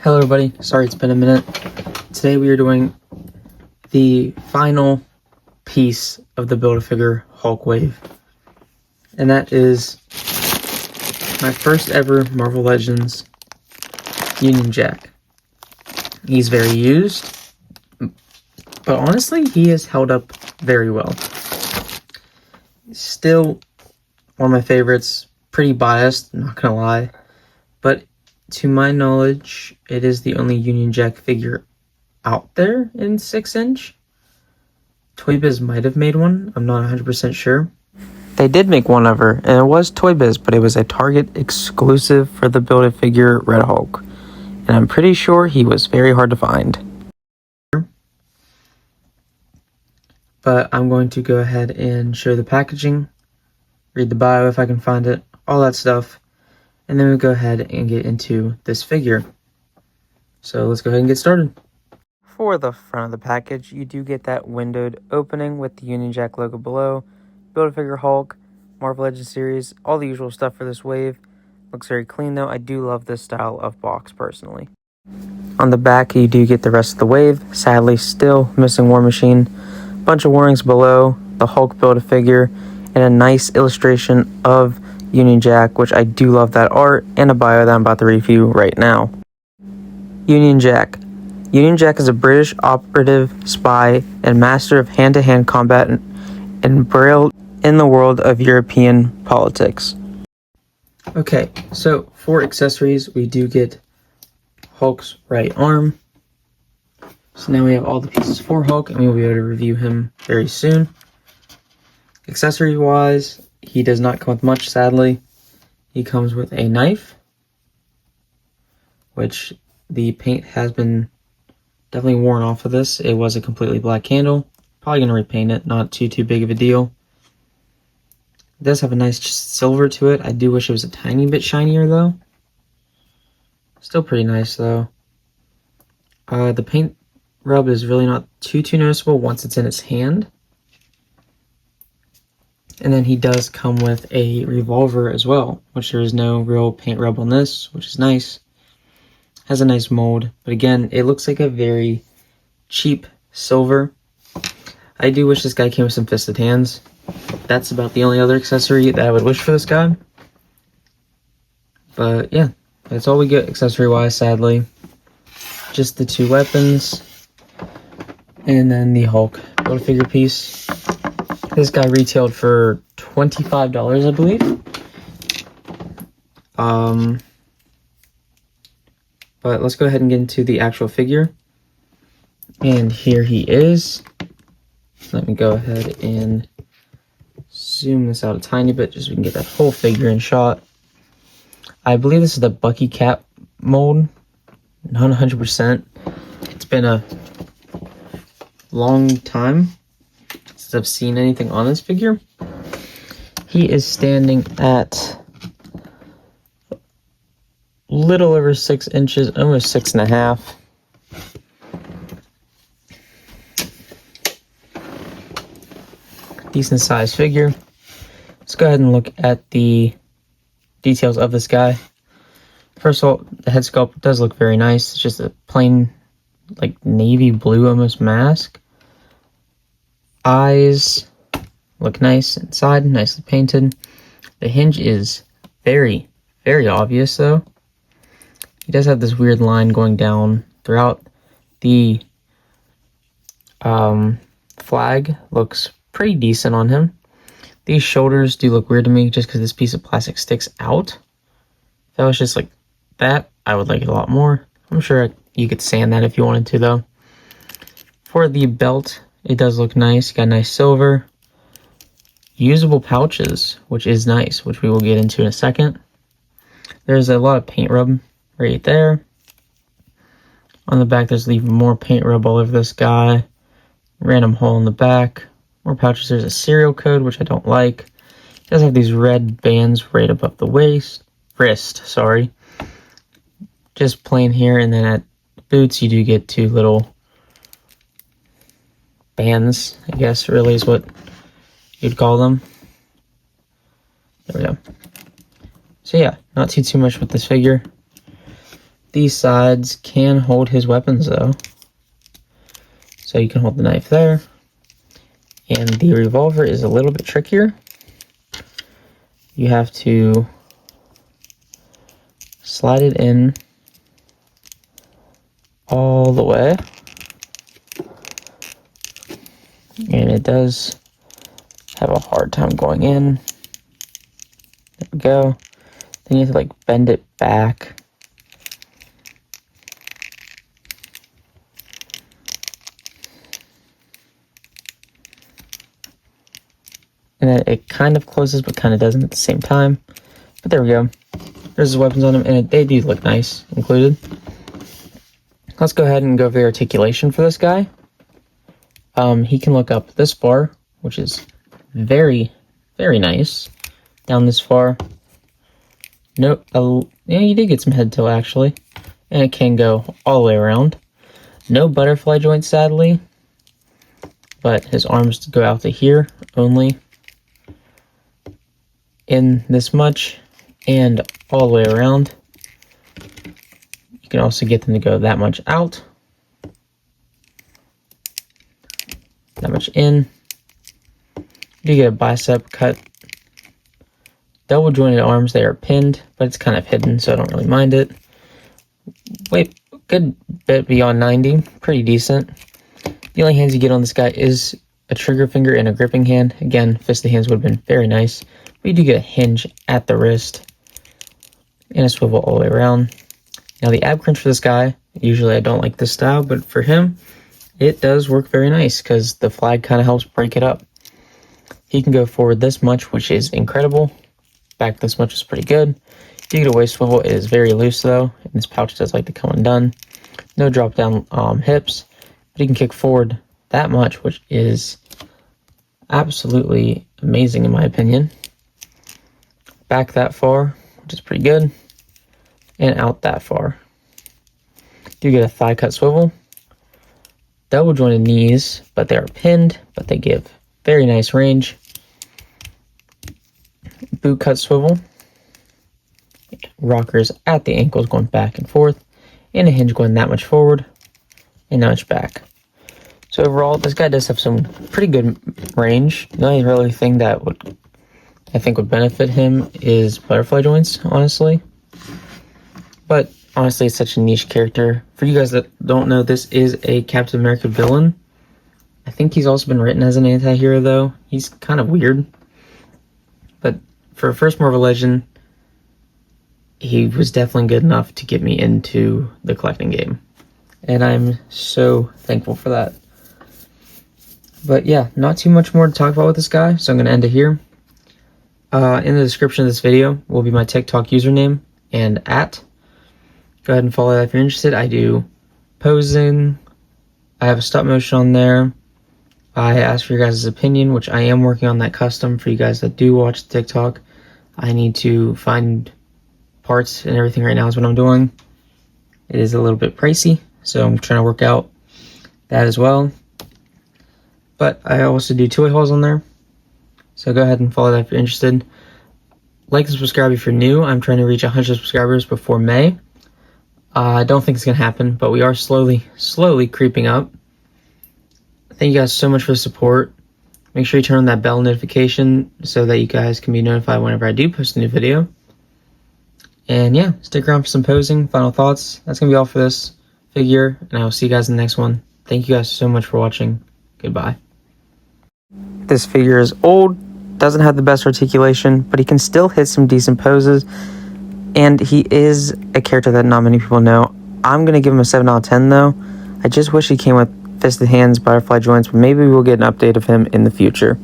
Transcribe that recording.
Hello everybody, sorry it's been a minute. Today we are doing the final piece of the Build-A-Figure Hulk wave. And that is my first ever Marvel Legends Union Jack. He's very used, but honestly he has held up very well. Still one of my favorites, pretty biased, not gonna lie, but to my knowledge, it is the only Union Jack figure out there in 6-inch. Toy Biz might have made one, I'm not 100% sure. They did make one of her, and it was Toy Biz, but it was a Target exclusive for the Build-A-Figure Red Hulk. And I'm pretty sure he was very hard to find. But I'm going to go ahead and show the packaging, read the bio if I can find it, all that stuff. And then we'll go ahead and get into this figure. So let's go ahead and get started. For the front of the package, you do get that windowed opening with the Union Jack logo below, Build-A-Figure Hulk, Marvel Legends series, all the usual stuff for this wave. Looks very clean though. I do love this style of box personally. On the back, you do get the rest of the wave. Sadly, still missing War Machine. Bunch of warnings below, the Hulk Build-A-Figure, and a nice illustration of Union Jack, which I do love that art, and a bio that I'm about to review right now. Union Jack. Union Jack is a British operative, spy, and master of hand-to-hand combat and embroiled in the world of European politics. Okay, so for accessories, we do get Hulk's right arm. So now we have all the pieces for Hulk, and we will be able to review him very soon. Accessory-wise, he does not come with much, sadly. He comes with a knife, which the paint has been definitely worn off of this. It was a completely black handle. Probably going to repaint it, not too big of a deal. It does have a nice silver to it. I do wish it was a tiny bit shinier though. Still pretty nice though. The paint rub is really not too noticeable once it's in his hand. And then he does come with a revolver as well, which there is no real paint rub on this, which is nice. Has a nice mold, but again, it looks like a very cheap silver. I do wish this guy came with some fisted hands. That's about the only other accessory that I would wish for this guy. But yeah, that's all we get accessory-wise, sadly. Just the two weapons, and then the Hulk Build-A-Figure piece. This guy retailed for $25, I believe. But let's go ahead and get into the actual figure. And here he is. Let me go ahead and zoom this out a tiny bit just so we can get that whole figure in shot. I believe this is the Bucky Cap mold. Not 100%. It's been a long time since I've seen anything on this figure. He is standing at little over 6 inches, almost 6.5. Decent sized figure. Let's go ahead and look at the details of this guy. First of all, the head sculpt does look very nice. It's just a plain, like navy blue almost mask. Eyes look nice inside, nicely painted. The hinge is very obvious though. He does have this weird line going down throughout. The flag looks pretty decent on him. These shoulders do look weird to me just because this piece of plastic sticks out. If that was just like that, I would like it a lot more. I'm sure you could sand that if you wanted to though. For the belt, it does look nice. Got nice silver. Usable pouches, which is nice, which we will get into in a second. There's a lot of paint rub right there. On the back, there's even more paint rub all over this guy. Random hole in the back. More pouches. There's a serial code, which I don't like. It does have these red bands right above the wrist, sorry. Just plain here, and then at boots, you do get two little bands, I guess, really is what you'd call them. There we go. So yeah, not too much with this figure. These sides can hold his weapons though. So you can hold the knife there. And the revolver is a little bit trickier. You have to slide it in all the way. And it does have a hard time going in. There we go. Then you have to like bend it back. And then it kind of closes, but kind of doesn't at the same time. But there we go. There's the weapons on them, and they do look nice, included. Let's go ahead and go over the articulation for this guy. He can look up this far, which is very, very nice. Down this far. Nope. Yeah, you did get some head tilt, actually. And it can go all the way around. No butterfly joints, sadly. But his arms go out to here only. In this much. And all the way around. You can also get them to go that much out. That much in. You get a bicep cut. Double jointed arms, they are pinned, but it's kind of hidden, so I don't really mind it. Wait, good bit beyond 90. Pretty decent. The only hands you get on this guy is a trigger finger and a gripping hand. Again, fisted hands would have been very nice. But you do get a hinge at the wrist. And a swivel all the way around. Now the ab crunch for this guy, usually I don't like this style, but for him, it does work very nice because the flag kind of helps break it up. He can go forward this much, which is incredible. Back this much is pretty good. You get a waist swivel. It is very loose though, and this pouch does like to come undone. No drop down hips, but he can kick forward that much, which is absolutely amazing in my opinion. Back that far, which is pretty good, and out that far. You get a thigh cut swivel. Double jointed knees, but they are pinned, but they give very nice range. Boot cut swivel. Rockers at the ankles going back and forth. And a hinge going that much forward and that much back. So overall, this guy does have some pretty good range. The only really thing that I think would benefit him is butterfly joints, honestly. But honestly, it's such a niche character. For you guys that don't know, this is a Captain America villain. I think he's also been written as an anti-hero, though. He's kind of weird. But for a first Marvel Legend, he was definitely good enough to get me into the collecting game. And I'm so thankful for that. But yeah, not too much more to talk about with this guy, so I'm going to end it here. In the description of this video will be my TikTok username and @. Go ahead and follow that if you're interested. I do posing. I have a stop motion on there. I ask for your guys' opinion, which I am working on that custom for you guys that do watch TikTok. I need to find parts and everything right now is what I'm doing. It is a little bit pricey, so I'm trying to work out that as well. But I also do two-way hauls on there. So go ahead and follow that if you're interested. Like and subscribe if you're new. I'm trying to reach 100 subscribers before May. I don't think it's going to happen, but we are slowly creeping up. Thank you guys so much for the support. Make sure you turn on that bell notification so that you guys can be notified whenever I do post a new video. And yeah, stick around for some posing, final thoughts. That's going to be all for this figure, and I will see you guys in the next one. Thank you guys so much for watching. Goodbye. This figure is old, doesn't have the best articulation, but he can still hit some decent poses. And he is a character that not many people know. I'm going to give him a 7 out of 10 though. I just wish he came with fisted hands, butterfly joints, but maybe we'll get an update of him in the future.